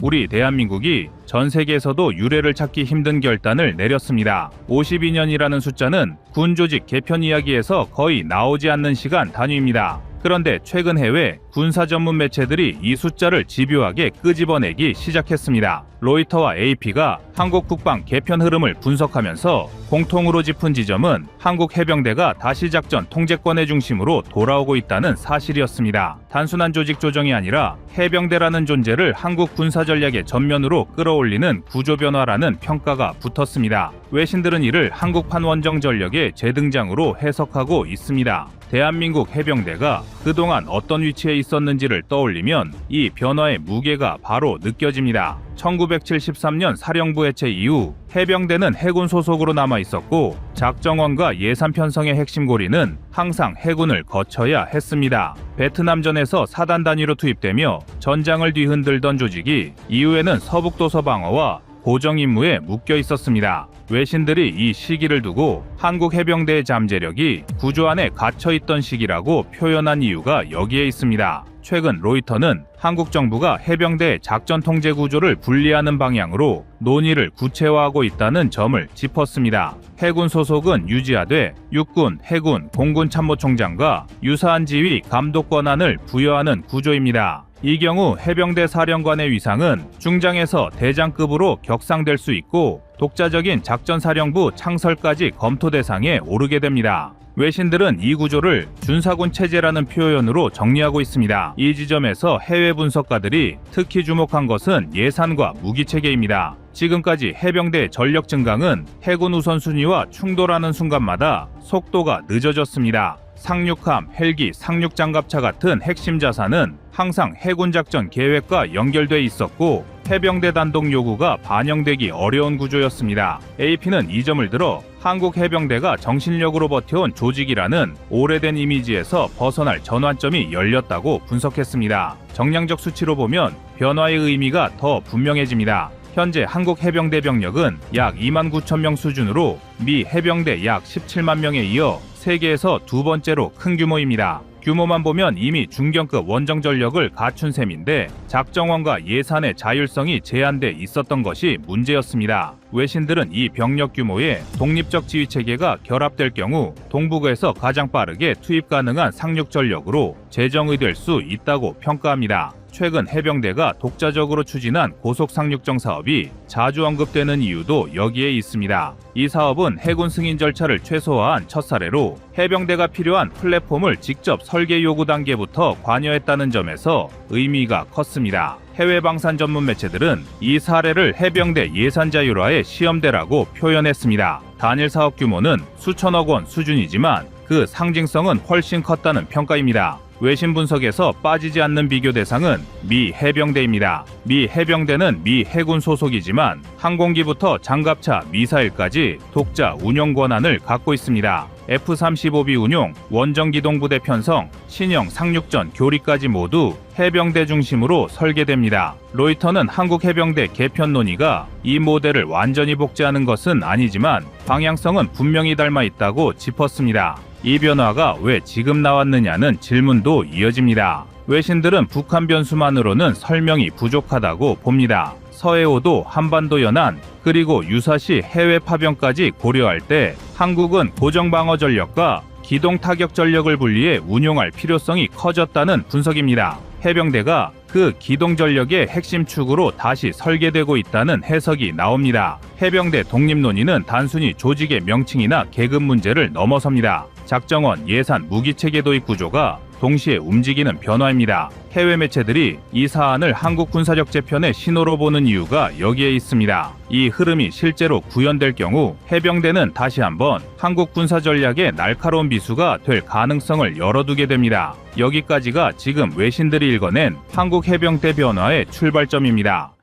우리 대한민국이 전 세계에서도 유례를 찾기 힘든 결단을 내렸습니다. 52년이라는 숫자는 군조직 개편 이야기에서 거의 나오지 않는 시간 단위입니다. 그런데 최근 해외 군사 전문 매체들이 이 숫자를 집요하게 끄집어내기 시작했습니다. 로이터와 AP가 한국 국방 개편 흐름을 분석하면서 공통으로 짚은 지점은 한국 해병대가 다시 작전 통제권의 중심으로 돌아오고 있다는 사실이었습니다. 단순한 조직 조정이 아니라 해병대라는 존재를 한국 군사 전략의 전면으로 끌어올리는 구조 변화라는 평가가 붙었습니다. 외신들은 이를 한국판 원정 전력의 재등장으로 해석하고 있습니다. 대한민국 해병대가 그동안 어떤 위치에 있었는지를 떠올리면 이 변화의 무게가 바로 느껴집니다. 1973년 사령부 해체 이후 해병대는 해군 소속으로 남아 있었고 작정원과 예산 편성의 핵심 고리는 항상 해군을 거쳐야 했습니다. 베트남전에서 사단 단위로 투입되며 전장을 뒤흔들던 조직이 이후에는 서북도서 방어와 고정 임무에 묶여 있었습니다. 외신들이 이 시기를 두고 한국 해병대의 잠재력이 구조 안에 갇혀 있던 시기라고 표현한 이유가 여기에 있습니다. 최근 로이터는 한국 정부가 해병대의 작전 통제 구조를 분리하는 방향으로 논의를 구체화하고 있다는 점을 짚었습니다. 해군 소속은 유지하되 육군, 해군, 공군 참모총장과 유사한 지휘 감독 권한을 부여하는 구조입니다. 이 경우 해병대 사령관의 위상은 중장에서 대장급으로 격상될 수 있고 독자적인 작전사령부 창설까지 검토 대상에 오르게 됩니다. 외신들은 이 구조를 준사군 체제라는 표현으로 정리하고 있습니다. 이 지점에서 해외 분석가들이 특히 주목한 것은 예산과 무기체계입니다. 지금까지 해병대의 전력 증강은 해군 우선순위와 충돌하는 순간마다 속도가 늦어졌습니다. 상륙함, 헬기, 상륙장갑차 같은 핵심 자산은 항상 해군 작전 계획과 연결돼 있었고 해병대 단독 요구가 반영되기 어려운 구조였습니다. AP는 이 점을 들어 한국 해병대가 정신력으로 버텨온 조직이라는 오래된 이미지에서 벗어날 전환점이 열렸다고 분석했습니다. 정량적 수치로 보면 변화의 의미가 더 분명해집니다. 현재 한국 해병대 병력은 약 2만 9천 명 수준으로 미 해병대 약 17만 명에 이어 세계에서 두 번째로 큰 규모입니다. 규모만 보면 이미 중견급 원정 전력을 갖춘 셈인데 작정원과 예산의 자율성이 제한돼 있었던 것이 문제였습니다. 외신들은 이 병력 규모에 독립적 지휘 체계가 결합될 경우 동북에서 가장 빠르게 투입 가능한 상륙 전력으로 재정의될 수 있다고 평가합니다. 최근 해병대가 독자적으로 추진한 고속 상륙정 사업이 자주 언급되는 이유도 여기에 있습니다. 이 사업은 해군 승인 절차를 최소화한 첫 사례로 해병대가 필요한 플랫폼을 직접 설계 요구 단계부터 관여했다는 점에서 의미가 컸습니다. 해외 방산 전문 매체들은 이 사례를 해병대 예산 자율화의 시험대라고 표현했습니다. 단일 사업 규모는 수천억 원 수준이지만 그 상징성은 훨씬 컸다는 평가입니다. 외신 분석에서 빠지지 않는 비교 대상은 미 해병대입니다. 미 해병대는 미 해군 소속이지만 항공기부터 장갑차, 미사일까지 독자 운용 권한을 갖고 있습니다. F-35B 운용, 원정기동부대 편성, 신형 상륙전 교리까지 모두 해병대 중심으로 설계됩니다. 로이터는 한국 해병대 개편 논의가 이 모델을 완전히 복제하는 것은 아니지만 방향성은 분명히 닮아 있다고 짚었습니다. 이 변화가 왜 지금 나왔느냐는 질문도 이어집니다. 외신들은 북한 변수만으로는 설명이 부족하다고 봅니다. 서해오도, 한반도 연안, 그리고 유사시 해외 파병까지 고려할 때 한국은 고정방어 전력과 기동 타격 전력을 분리해 운용할 필요성이 커졌다는 분석입니다. 해병대가 그 기동 전력의 핵심 축으로 다시 설계되고 있다는 해석이 나옵니다. 해병대 독립 논의는 단순히 조직의 명칭이나 계급 문제를 넘어섭니다. 작정원, 예산, 무기체계 도입 구조가 동시에 움직이는 변화입니다. 해외 매체들이 이 사안을 한국 군사력 재편의 신호로 보는 이유가 여기에 있습니다. 이 흐름이 실제로 구현될 경우 해병대는 다시 한번 한국 군사 전략의 날카로운 비수가 될 가능성을 열어두게 됩니다. 여기까지가 지금 외신들이 읽어낸 한국 해병대 변화의 출발점입니다.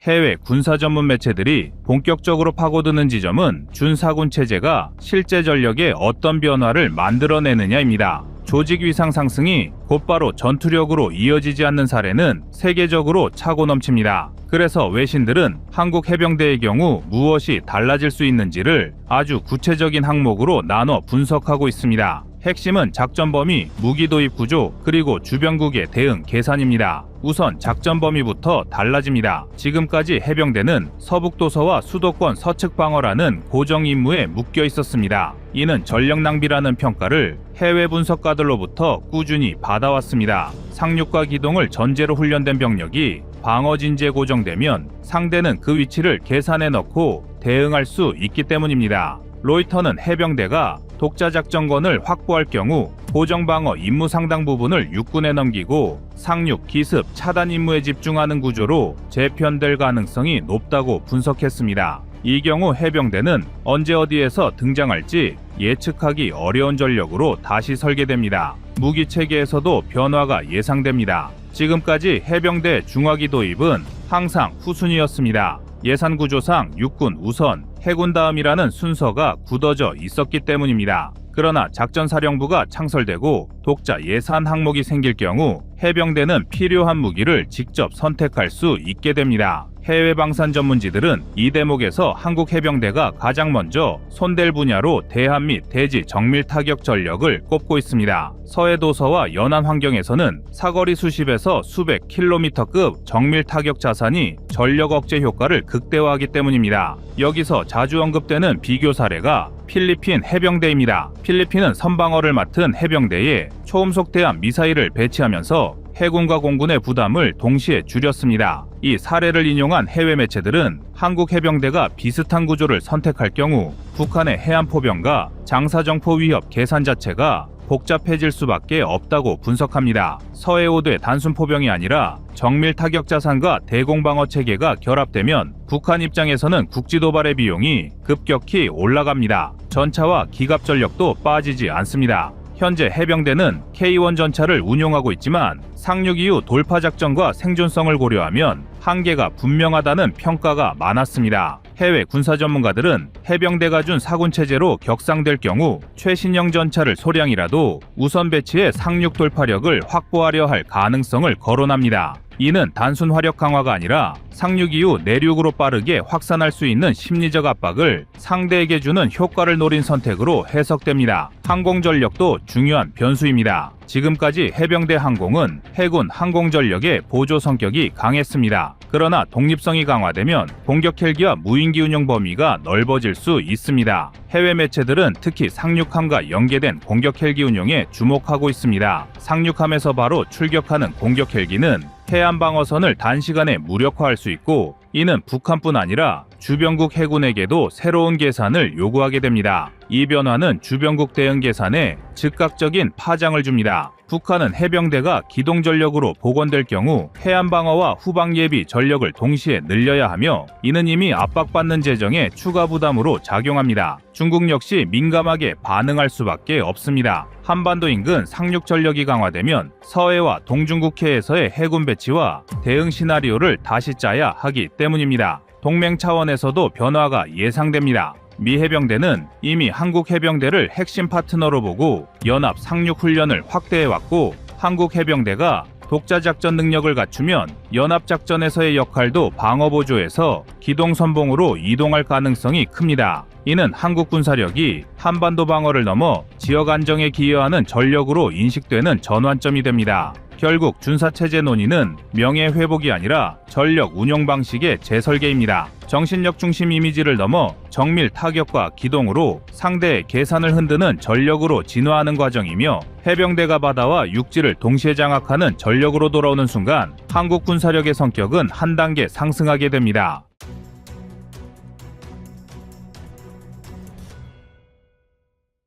해외 군사 전문 매체들이 본격적으로 파고드는 지점은 준사군 체제가 실제 전력에 어떤 변화를 만들어내느냐입니다. 조직 위상 상승이 곧바로 전투력으로 이어지지 않는 사례는 세계적으로 차고 넘칩니다. 그래서 외신들은 한국 해병대의 경우 무엇이 달라질 수 있는지를 아주 구체적인 항목으로 나눠 분석하고 있습니다. 핵심은 작전 범위, 무기 도입 구조, 그리고 주변국의 대응 계산입니다. 우선 작전 범위부터 달라집니다. 지금까지 해병대는 서북도서와 수도권 서측 방어라는 고정 임무에 묶여 있었습니다. 이는 전력 낭비라는 평가를 해외 분석가들로부터 꾸준히 받아왔습니다. 상륙과 기동을 전제로 훈련된 병력이 방어 진지에 고정되면 상대는 그 위치를 계산해 넣고 대응할 수 있기 때문입니다. 로이터는 해병대가 독자 작전권을 확보할 경우 고정 방어 임무 상당 부분을 육군에 넘기고 상륙, 기습, 차단 임무에 집중하는 구조로 재편될 가능성이 높다고 분석했습니다. 이 경우 해병대는 언제 어디에서 등장할지 예측하기 어려운 전력으로 다시 설계됩니다. 무기 체계에서도 변화가 예상됩니다. 지금까지 해병대 중화기 도입은 항상 후순위였습니다. 예산 구조상 육군 우선, 해군 다음이라는 순서가 굳어져 있었기 때문입니다. 그러나 작전사령부가 창설되고 독자 예산 항목이 생길 경우 해병대는 필요한 무기를 직접 선택할 수 있게 됩니다. 해외 방산 전문지들은 이 대목에서 한국 해병대가 가장 먼저 손댈 분야로 대함 및 대지 정밀 타격 전력을 꼽고 있습니다. 서해도서와 연안 환경에서는 사거리 수십에서 수백 킬로미터급 정밀 타격 자산이 전력 억제 효과를 극대화하기 때문입니다. 여기서 자주 언급되는 비교 사례가 필리핀 해병대입니다. 필리핀은 선방어를 맡은 해병대에 초음속 대함 미사일을 배치하면서 해군과 공군의 부담을 동시에 줄였습니다. 이 사례를 인용한 해외 매체들은 한국 해병대가 비슷한 구조를 선택할 경우 북한의 해안포병과 장사정포 위협 계산 자체가 복잡해질 수밖에 없다고 분석합니다. 서해오도의 단순 포병이 아니라 정밀 타격 자산과 대공방어 체계가 결합되면 북한 입장에서는 국지 도발의 비용이 급격히 올라갑니다. 전차와 기갑 전력도 빠지지 않습니다. 현재 해병대는 K1 전차를 운용하고 있지만 상륙 이후 돌파 작전과 생존성을 고려하면 한계가 분명하다는 평가가 많았습니다. 해외 군사 전문가들은 해병대가 준 사군 체제로 격상될 경우 최신형 전차를 소량이라도 우선 배치해 상륙 돌파력을 확보하려 할 가능성을 거론합니다. 이는 단순 화력 강화가 아니라 상륙 이후 내륙으로 빠르게 확산할 수 있는 심리적 압박을 상대에게 주는 효과를 노린 선택으로 해석됩니다. 항공 전력도 중요한 변수입니다. 지금까지 해병대 항공은 해군 항공 전력의 보조 성격이 강했습니다. 그러나 독립성이 강화되면 공격 헬기와 무인기 운용 범위가 넓어질 수 있습니다. 해외 매체들은 특히 상륙함과 연계된 공격 헬기 운용에 주목하고 있습니다. 상륙함에서 바로 출격하는 공격 헬기는 해안 방어선을 단시간에 무력화할 수 있고 이는 북한뿐 아니라 주변국 해군에게도 새로운 계산을 요구하게 됩니다. 이 변화는 주변국 대응 계산에 즉각적인 파장을 줍니다. 북한은 해병대가 기동전력으로 복원될 경우 해안방어와 후방예비 전력을 동시에 늘려야 하며 이는 이미 압박받는 재정에 추가 부담으로 작용합니다. 중국 역시 민감하게 반응할 수밖에 없습니다. 한반도 인근 상륙 전력이 강화되면 서해와 동중국해에서의 해군 배치와 대응 시나리오를 다시 짜야 하기 때문입니다. 동맹 차원에서도 변화가 예상됩니다. 미 해병대는 이미 한국 해병대를 핵심 파트너로 보고 연합 상륙 훈련을 확대해왔고 한국 해병대가 독자 작전 능력을 갖추면 연합 작전에서의 역할도 방어 보조에서 기동 선봉으로 이동할 가능성이 큽니다. 이는 한국 군사력이 한반도 방어를 넘어 지역 안정에 기여하는 전력으로 인식되는 전환점이 됩니다. 결국 군사체제 논의는 명예회복이 아니라 전력 운용 방식의 재설계입니다. 정신력 중심 이미지를 넘어 정밀 타격과 기동으로 상대의 계산을 흔드는 전력으로 진화하는 과정이며 해병대가 바다와 육지를 동시에 장악하는 전력으로 돌아오는 순간 한국 군사력의 성격은 한 단계 상승하게 됩니다.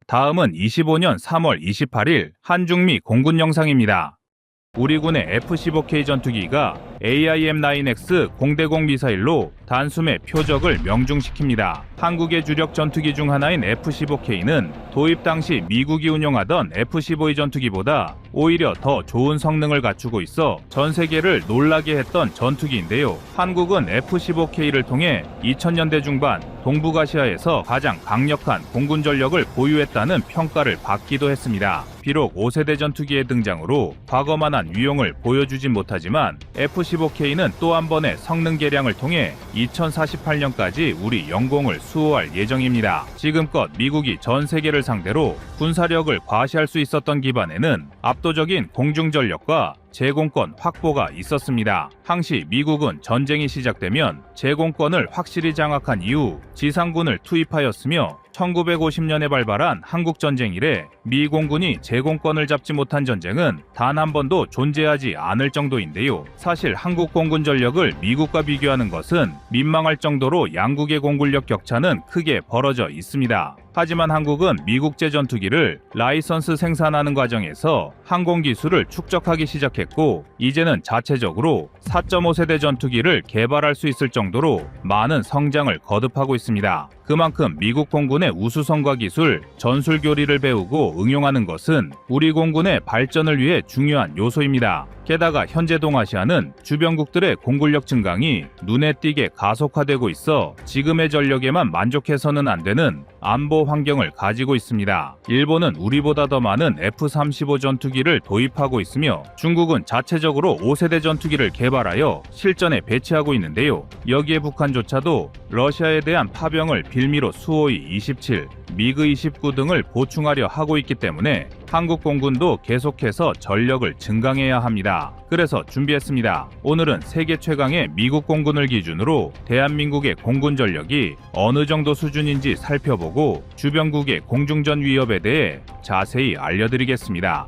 다음은 25년 3월 28일 한중미 공군 영상입니다. 우리 군의 F-15K 전투기가 AIM-9X 공대공 미사일로 단숨에 표적을 명중시킵니다. 한국의 주력 전투기 중 하나인 F-15K는 도입 당시 미국이 운용하던 F-15E 전투기보다 오히려 더 좋은 성능을 갖추고 있어 전 세계를 놀라게 했던 전투기인데요. 한국은 F-15K를 통해 2000년대 중반 동북아시아에서 가장 강력한 공군 전력을 보유했다는 평가를 받기도 했습니다. 비록 5세대 전투기의 등장으로 과거만한 위용을 보여주진 못하지만 F-15 F-15K는 또 한 번의 성능 개량을 통해 2048년까지 우리 영공을 수호할 예정입니다. 지금껏 미국이 전 세계를 상대로 군사력을 과시할 수 있었던 기반에는 압도적인 공중전력과 제공권 확보가 있었습니다. 항시 미국은 전쟁이 시작되면 제공권을 확실히 장악한 이후 지상군을 투입하였으며 1950년에 발발한 한국전쟁 이래 미 공군이 제공권을 잡지 못한 전쟁은 단 한 번도 존재하지 않을 정도인데요. 사실 한국 공군 전력을 미국과 비교하는 것은 민망할 정도로 양국의 공군력 격차는 크게 벌어져 있습니다. 하지만 한국은 미국제 전투기를 라이선스 생산하는 과정에서 항공기술을 축적하기 시작했고 이제는 자체적으로 4.5세대 전투기를 개발할 수 있을 정도로 많은 성장을 거듭하고 있습니다. 그만큼 미국 공군의 우수성과 기술, 전술 교리를 배우고 응용하는 것은 우리 공군의 발전을 위해 중요한 요소입니다. 게다가 현재 동아시아는 주변국들의 공군력 증강이 눈에 띄게 가속화되고 있어 지금의 전력에만 만족해서는 안 되는 안보 환경을 가지고 있습니다. 일본은 우리보다 더 많은 F-35 전투기를 도입하고 있으며 중국은 자체적으로 5세대 전투기를 개발하여 실전에 배치하고 있는데요. 여기에 북한조차도 러시아에 대한 파병을 빌미로 수호이 27, 미그 29 등을 보충하려 하고 있기 때문에 한국 공군도 계속해서 전력을 증강해야 합니다. 그래서 준비했습니다. 오늘은 세계 최강의 미국 공군을 기준으로 대한민국의 공군 전력이 어느 정도 수준인지 살펴보고 주변국의 공중전 위협에 대해 자세히 알려드리겠습니다.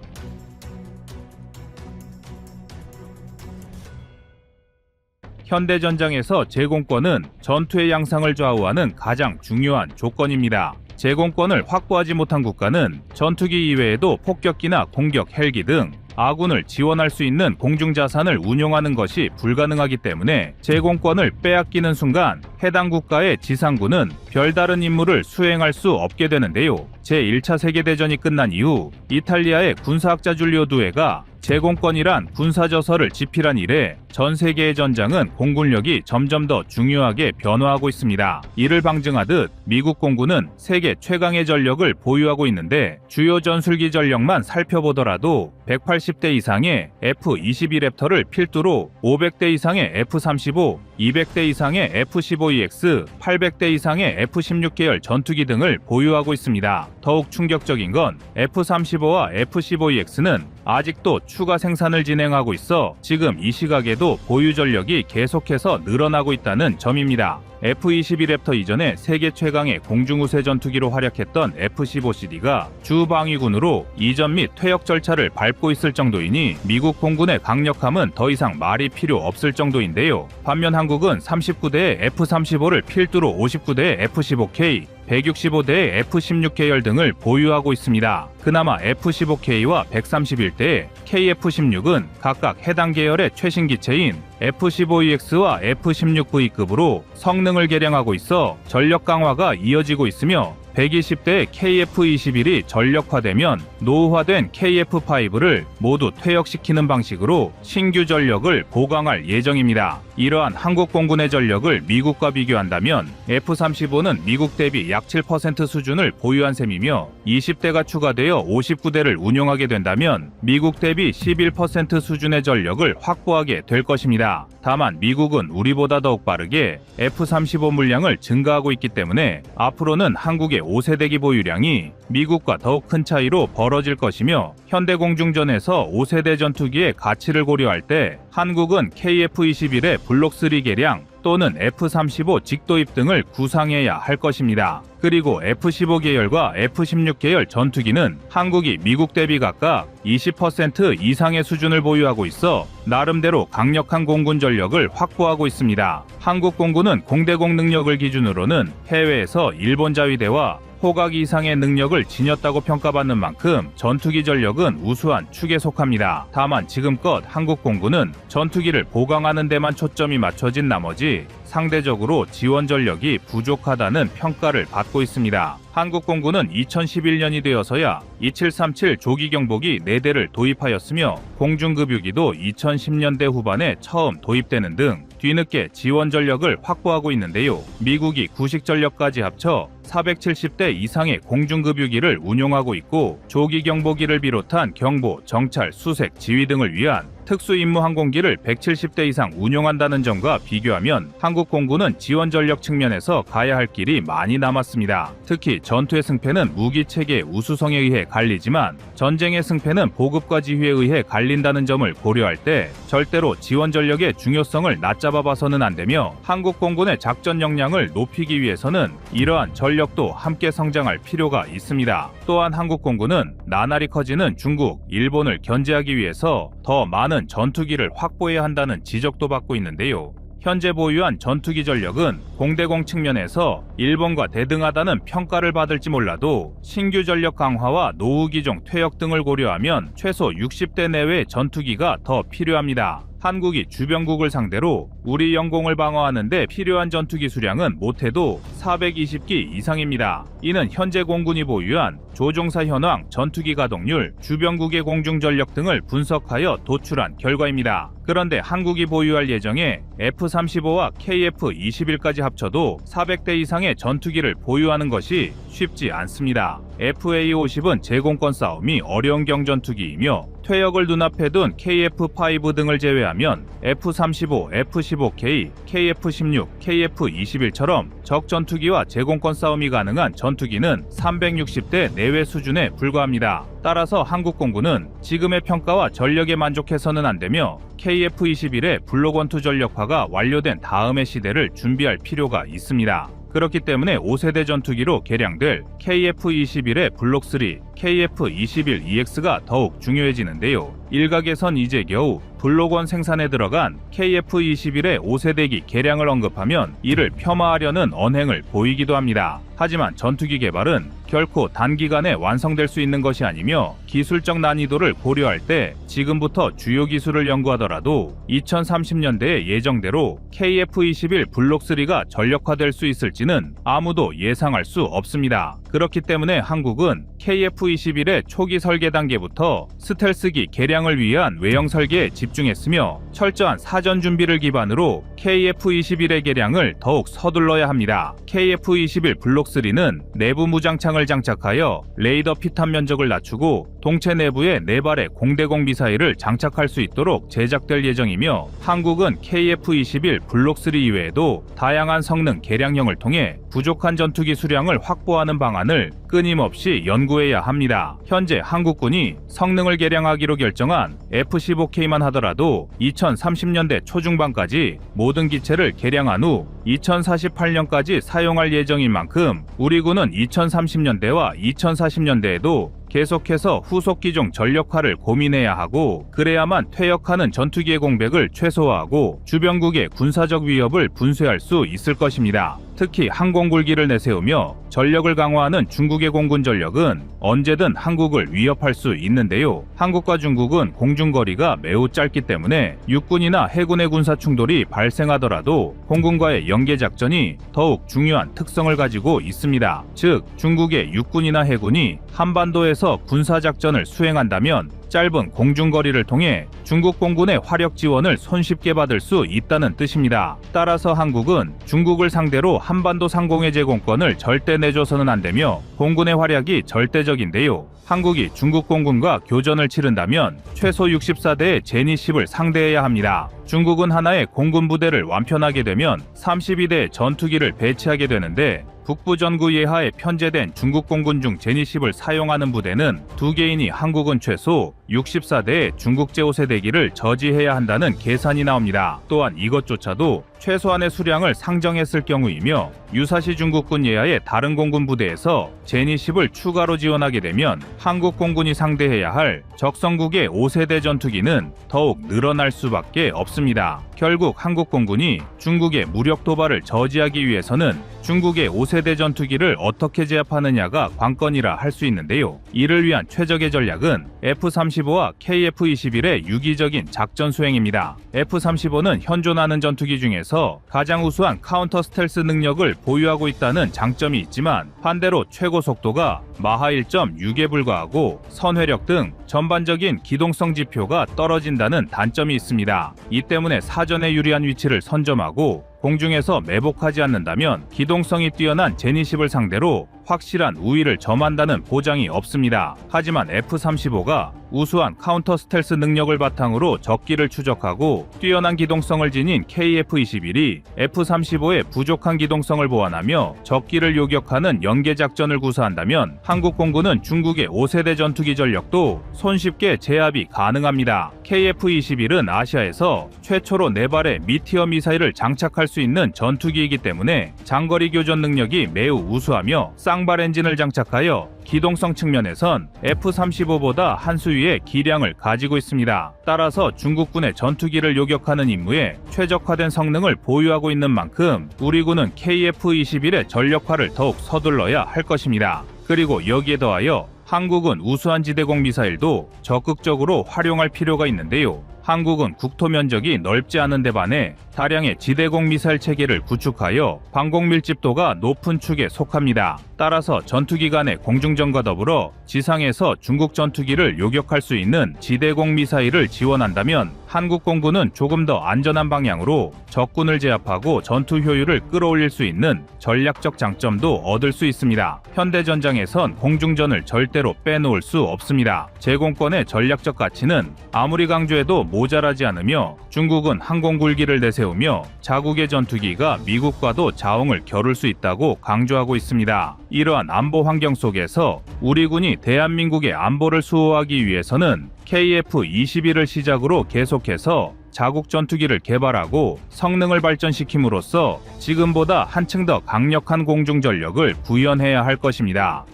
현대전장에서 제공권은 전투의 양상을 좌우하는 가장 중요한 조건입니다. 제공권을 확보하지 못한 국가는 전투기 이외에도 폭격기나 공격 헬기 등 아군을 지원할 수 있는 공중자산을 운용하는 것이 불가능하기 때문에 제공권을 빼앗기는 순간 해당 국가의 지상군은 별다른 임무를 수행할 수 없게 되는데요. 제1차 세계대전이 끝난 이후 이탈리아의 군사학자 줄리오 두에가 제공권이란 군사저서를 집필한 이래 전 세계의 전장은 공군력이 점점 더 중요하게 변화하고 있습니다. 이를 방증하듯 미국 공군은 세계 최강의 전력을 보유하고 있는데 주요 전술기 전력만 살펴보더라도 180대 이상의 F-22 랩터를 필두로 500대 이상의 F-35, 200대 이상의 F-15EX, 800대 이상의 F-16 계열 전투기 등을 보유하고 있습니다. 더욱 충격적인 건 F-35와 F-15EX는 아직도 추가 생산을 진행하고 있어 지금 이 시각에도 보유 전력이 계속해서 늘어나고 있다는 점입니다. F-22 랩터 이전에 세계 최강의 공중우세 전투기로 활약했던 F-15CD가 주방위군으로 이전 및 퇴역 절차를 밟고 있을 정도이니 미국 공군의 강력함은 더 이상 말이 필요 없을 정도인데요. 반면 한국은 39대의 F-35를 필두로 59대의 F-15K, 165대의 F-16 계열 등을 보유하고 있습니다. 그나마 F-15K와 131대의 KF-16은 각각 해당 계열의 최신 기체인 F-15EX와 F-16V급으로 성능을 개량하고 있어 전력 강화가 이어지고 있으며 120대의 KF-21이 전력화되면 노후화된 KF-5를 모두 퇴역시키는 방식으로 신규 전력을 보강할 예정입니다. 이러한 한국 공군의 전력을 미국과 비교한다면 F-35는 미국 대비 약 7% 수준을 보유한 셈이며 20대가 추가되어 59대를 운용하게 된다면 미국 대비 11% 수준의 전력을 확보하게 될 것입니다. 다만 미국은 우리보다 더욱 빠르게 F-35 물량을 증가하고 있기 때문에 앞으로는 한국의 5세대기 보유량이 미국과 더욱 큰 차이로 벌어질 것이며 현대공중전에서 5세대 전투기의 가치를 고려할 때 한국은 KF-21의 블록3 개량 또는 F-35 직도입 등을 구상해야 할 것입니다. 그리고 F-15 계열과 F-16 계열 전투기는 한국이 미국 대비 각각 20% 이상의 수준을 보유하고 있어 나름대로 강력한 공군 전력을 확보하고 있습니다. 한국 공군은 공대공 능력을 기준으로는 해외에서 일본 자위대와 호각 이상의 능력을 지녔다고 평가받는 만큼 전투기 전력은 우수한 축에 속합니다. 다만 지금껏 한국 공군은 전투기를 보강하는 데만 초점이 맞춰진 나머지 상대적으로 지원 전력이 부족하다는 평가를 받고 있습니다. 한국 공군은 2011년이 되어서야 2737 조기 경보기 4대를 도입하였으며 공중급유기도 2010년대 후반에 처음 도입되는 등 뒤늦게 지원 전력을 확보하고 있는데요. 미국이 구식 전력까지 합쳐 470대 이상의 공중급유기를 운용하고 있고 조기 경보기를 비롯한 경보, 정찰, 수색, 지휘 등을 위한 특수임무 항공기를 170대 이상 운용한다는 점과 비교하면 한국공군은 지원 전력 측면에서 가야 할 길이 많이 남았습니다. 특히 전투의 승패는 무기체계의 우수성에 의해 갈리지만 전쟁의 승패는 보급과 지휘에 의해 갈린다는 점을 고려할 때 절대로 지원 전력의 중요성을 낮잡아 봐서는 안 되며 한국공군의 작전 역량을 높이기 위해서는 이러한 전력도 함께 성장할 필요가 있습니다. 또한 한국공군은 나날이 커지는 중국, 일본을 견제하기 위해서 더 많은 전투기를 확보해야 한다는 지적도 받고 있는데요. 현재 보유한 전투기 전력은 공대공 측면에서 일본과 대등하다는 평가를 받을지 몰라도 신규 전력 강화와 노후 기종 퇴역 등을 고려하면 최소 60대 내외의 전투기가 더 필요합니다. 한국이 주변국을 상대로 우리 영공을 방어하는 데 필요한 전투기 수량은 못해도 420기 이상입니다. 이는 현재 공군이 보유한 조종사 현황, 전투기 가동률, 주변국의 공중 전력 등을 분석하여 도출한 결과입니다. 그런데 한국이 보유할 예정의 F-35와 KF-21까지 합쳐도 400대 이상의 전투기를 보유하는 것이 쉽지 않습니다. FA-50은 제공권 싸움이 어려운 경전투기이며 퇴역을 눈앞에 둔 KF-5 등을 제외하면 F-35, F-15K, KF-16, KF-21처럼 적 전투기와 제공권 싸움이 가능한 전투기는 360대 내외 수준에 불과합니다. 따라서 한국공군은 지금의 평가와 전력에 만족해서는 안 되며 KF-21의 블록1-2 전력화가 완료된 다음의 시대를 준비할 필요가 있습니다. 그렇기 때문에 5세대 전투기로 개량될 KF-21의 블록3, KF-21EX가 더욱 중요해지는데요. 일각에선 이제 겨우 블록1 생산에 들어간 KF-21의 5세대기 개량을 언급하면 이를 폄하하려는 언행을 보이기도 합니다. 하지만 전투기 개발은 결코 단기간에 완성될 수 있는 것이 아니며 기술적 난이도를 고려할 때 지금부터 주요 기술을 연구하더라도 2030년대에 예정대로 KF-21 블록3가 전력화될 수 있을지는 아무도 예상할 수 없습니다. 그렇기 때문에 한국은 KF-21의 초기 설계 단계부터 스텔스기 개량을 위한 외형 설계에 집중했으며 철저한 사전 준비를 기반으로 KF-21의 개량을 더욱 서둘러야 합니다. KF-21 블록3는 내부 무장창을 장착하여 레이더 피탄 면적을 낮추고 동체 내부에 4발의 공대공 미사일을 장착할 수 있도록 제작될 예정이며 한국은 KF-21 블록3 이외에도 다양한 성능 개량형을 통해 부족한 전투기 수량을 확보하는 방안을 끊임없이 연구해야 합니다. 현재 한국군이 성능을 개량하기로 결정한 F-15K만 하더라도 2030년대 초중반까지 모든 기체를 개량한 후 2048년까지 사용할 예정인 만큼 우리 군은 2030년대와 2040년대에도 계속해서 후속 기종 전력화를 고민해야 하고 그래야만 퇴역하는 전투기의 공백을 최소화하고 주변국의 군사적 위협을 분쇄할 수 있을 것입니다. 특히 항공굴기를 내세우며 전력을 강화하는 중국의 공군 전력은 언제든 한국을 위협할 수 있는데요. 한국과 중국은 공중거리가 매우 짧기 때문에 육군이나 해군의 군사 충돌이 발생하더라도 공군과의 연계작전이 더욱 중요한 특성을 가지고 있습니다. 즉, 중국의 육군이나 해군이 한반도에서 군사작전을 수행한다면 짧은 공중거리를 통해 중국 공군의 화력 지원을 손쉽게 받을 수 있다는 뜻입니다. 따라서 한국은 중국을 상대로 한반도 상공의 제공권을 절대 내줘서는 안 되며 공군의 활약이 절대적인데요. 한국이 중국 공군과 교전을 치른다면 최소 64대의 제니10을 상대해야 합니다. 중국은 하나의 공군 부대를 완편하게 되면 32대의 전투기를 배치하게 되는데 북부 전구 예하에 편제된 중국 공군 중 제니10을 사용하는 부대는 2개이니 한국은 최소 64대의 중국 제5세대기를 저지해야 한다는 계산이 나옵니다. 또한 이것조차도 최소한의 수량을 상정했을 경우이며 유사시 중국군 예하의 다른 공군 부대에서 제니10을 추가로 지원하게 되면 한국 공군이 상대해야 할 적성국의 5세대 전투기는 더욱 늘어날 수밖에 없습니다. 결국 한국 공군이 중국의 무력 도발을 저지하기 위해서는 중국의 5세대 전투기를 어떻게 제압하느냐가 관건이라 할 수 있는데요. 이를 위한 최적의 전략은 F-35와 KF-21의 유기적인 작전 수행입니다. F-35는 현존하는 전투기 중에서 가장 우수한 카운터 스텔스 능력을 보유하고 있다는 장점이 있지만 반대로 최고 속도가 마하 1.6에 불과하고 선회력 등 전반적인 기동성 지표가 떨어진다는 단점이 있습니다. 이 때문에 사전에 유리한 위치를 선점하고 공중에서 매복하지 않는다면 기동성이 뛰어난 제니10을 상대로 확실한 우위를 점한다는 보장이 없습니다. 하지만 F-35가 우수한 카운터 스텔스 능력을 바탕으로 적기를 추적하고 뛰어난 기동성을 지닌 KF-21이 F-35의 부족한 기동성을 보완하며 적기를 요격하는 연계작전을 구사한다면 한국 공군은 중국의 5세대 전투기 전력도 손쉽게 제압이 가능합니다. KF-21은 아시아에서 최초로 4발의 미티어 미사일을 장착할 수 있는 전투기이기 때문에 장거리 교전 능력이 매우 우수하며 쌍발 엔진을 장착하여 기동성 측면에선 F-35보다 한 수 위의 기량을 가지고 있습니다. 따라서 중국군의 전투기를 요격하는 임무에 최적화된 성능을 보유하고 있는 만큼 우리 군은 KF-21의 전력화를 더욱 서둘러야 할 것입니다. 그리고 여기에 더하여 한국은 우수한 지대공 미사일도 적극적으로 활용할 필요가 있는데요. 한국은 국토 면적이 넓지 않은 데 반해 다량의 지대공 미사일 체계를 구축하여 방공 밀집도가 높은 축에 속합니다. 따라서 전투기 간의 공중전과 더불어 지상에서 중국 전투기를 요격할 수 있는 지대공 미사일을 지원한다면 한국 공군은 조금 더 안전한 방향으로 적군을 제압하고 전투 효율을 끌어올릴 수 있는 전략적 장점도 얻을 수 있습니다. 현대전장에선 공중전을 절대로 빼놓을 수 없습니다. 제공권의 전략적 가치는 아무리 강조해도 모자라지 않으며 중국은 항공굴기를 내세우며 자국의 전투기가 미국과도 자웅을 겨룰 수 있다고 강조하고 있습니다. 이러한 안보 환경 속에서 우리 군이 대한민국의 안보를 수호하기 위해서는 KF-21을 시작으로 계속해서 자국 전투기를 개발하고 성능을 발전시킴으로써 지금보다 한층 더 강력한 공중 전력을 구현해야 할 것입니다.